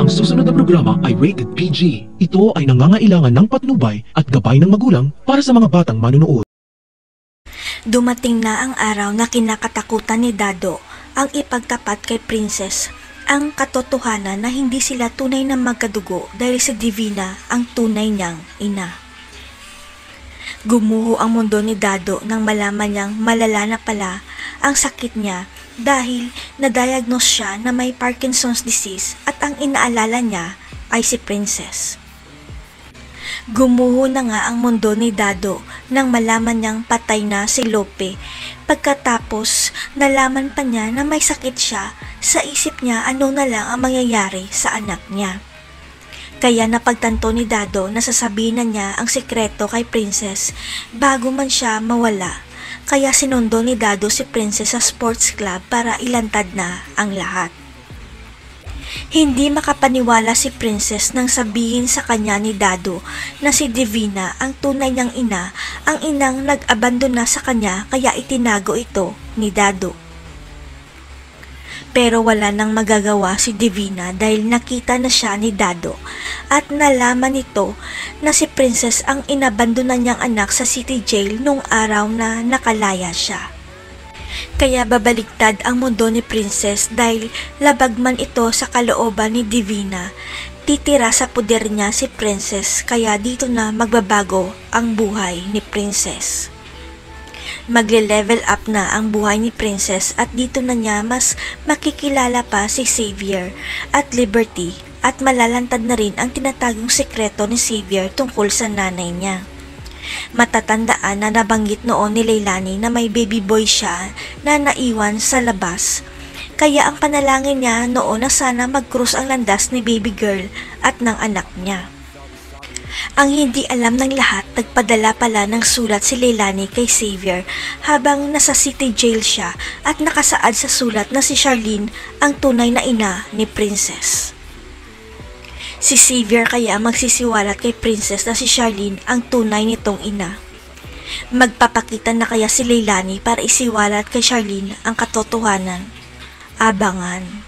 Ang susunod na programa ay rated PG. Ito ay nangangailangan ng patnubay at gabay ng magulang para sa mga batang manunood. Dumating na ang araw na kinakatakutan ni Dado ang ipagtapat kay Princess ang katotohanan na hindi sila tunay na magkadugo dahil si Divina ang tunay niyang ina. Gumuho ang mundo ni Dado nang malaman niyang malala na pala ang sakit niya dahil na-diagnose siya na may Parkinson's disease at ang inaalala niya ay si Princess. Gumuho na nga ang mundo ni Dado nang malaman niyang patay na si Lope. Pagkatapos nalaman pa niya na may sakit siya, sa isip niya ano na lang ang mangyayari sa anak niya. Kaya napagtanto ni Dado na sasabihin na niya ang sikreto kay Princess bago man siya mawala. Kaya sinundo ni Dado si Princess sa sports club para ilantad na ang lahat. Hindi makapaniwala si Princess nang sabihin sa kanya ni Dado na si Divina ang tunay niyang ina, ang inang nag-abandona sa kanya kaya itinago ito ni Dado. Pero wala nang magagawa si Divina dahil nakita na siya ni Dado at nalaman nito na si Princess ang inabandona niyang anak sa city jail nung araw na nakalaya siya. Kaya babaliktad ang mundo ni Princess dahil labag man ito sa kalooban ni Divina. Titira sa puder niya si Princess kaya dito na magbabago ang buhay ni Princess. Magle-level up na ang buhay ni Princess at dito na niya mas makikilala pa si Xavier at Liberty at malalantad na rin ang tinatagong sekreto ni Xavier tungkol sa nanay niya. Matatandaan na nabanggit noon ni Leilani na may baby boy siya na naiwan sa labas. Kaya ang panalangin niya noon na sana mag-cross ang landas ni baby girl at ng anak niya. Ang hindi alam ng lahat, nagpadala pala ng sulat si Leilani kay Xavier habang nasa city jail siya at nakasaad sa sulat na si Charlene ang tunay na ina ni Princess. Si Xavier kaya magsisiwalat kay Princess na si Charlene ang tunay nitong ina. Magpapakita na kaya si Leilani para isiwalat kay Charlene ang katotohanan. Abangan.